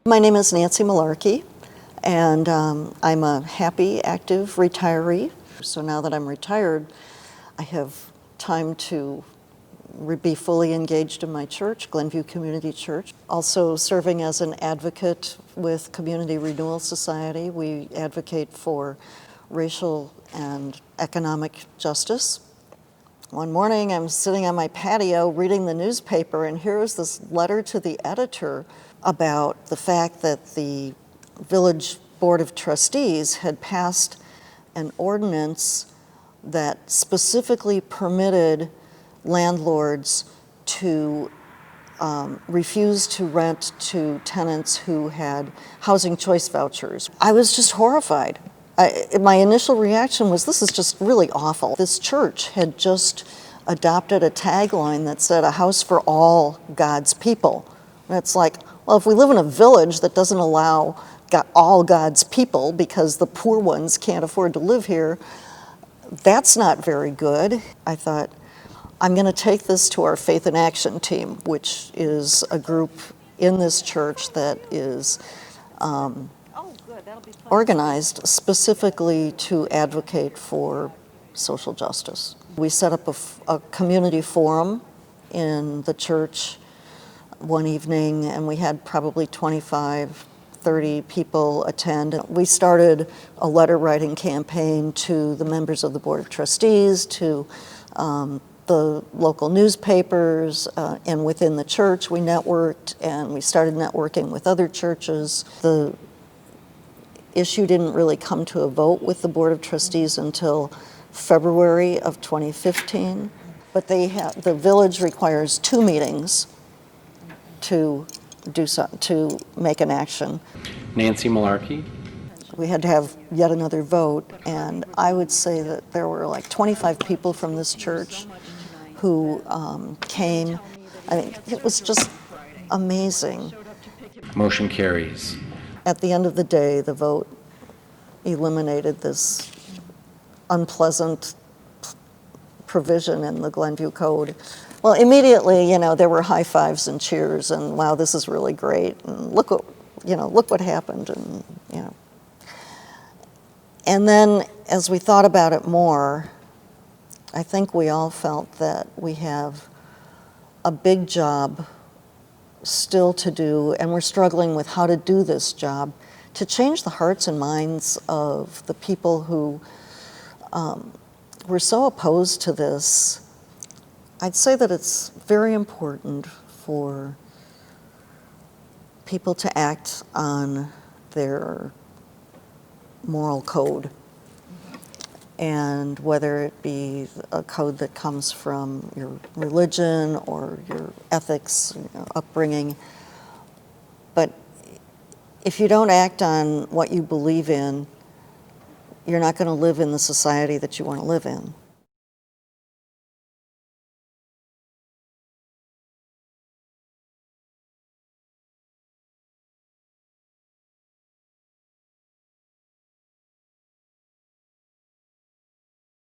My name is Nancy Mullarkey, and I'm a happy, active retiree. So now that I'm retired, I have time to be fully engaged in my church, Glenview Community Church. Also serving as an advocate with Community Renewal Society. We advocate for racial and economic justice. One morning I'm sitting on my patio reading the newspaper, and here was this letter to the editor about the fact that the Village Board of Trustees had passed an ordinance that specifically permitted landlords to refuse to rent to tenants who had housing choice vouchers. I was just horrified. My initial reaction was, this is just really awful. This church had just adopted a tagline that said, "A house for all God's people." And it's like, well, if we live in a village that doesn't allow all God's people because the poor ones can't afford to live here, that's not very good. I thought, I'm going to take this to our Faith in Action team, which is a group in this church that is organized specifically to advocate for social justice. We set up a community forum in the church one evening, and we had probably 25, 30 people attend. We started a letter writing campaign to the members of the Board of Trustees, to the local newspapers, and within the church we networked, and we started networking with other churches. The issue didn't really come to a vote with the Board of Trustees until February of 2015, but the village requires 2 meetings to make an action. Nancy Mullarkey. We had to have yet another vote, and I would say that there were like 25 people from this church who came. I mean, it was just amazing. Motion carries. At the end of the day, the vote eliminated this unpleasant provision in the Glenview Code. Well, immediately, there were high fives and cheers, and wow, this is really great, and look what happened, and And then, as we thought about it more, I think we all felt that we have a big job still to do, and we're struggling with how to do this job, to change the hearts and minds of the people who were so opposed to this. I'd say that it's very important for people to act on their moral code, and whether it be a code that comes from your religion or your ethics, upbringing. But if you don't act on what you believe in, you're not going to live in the society that you want to live in.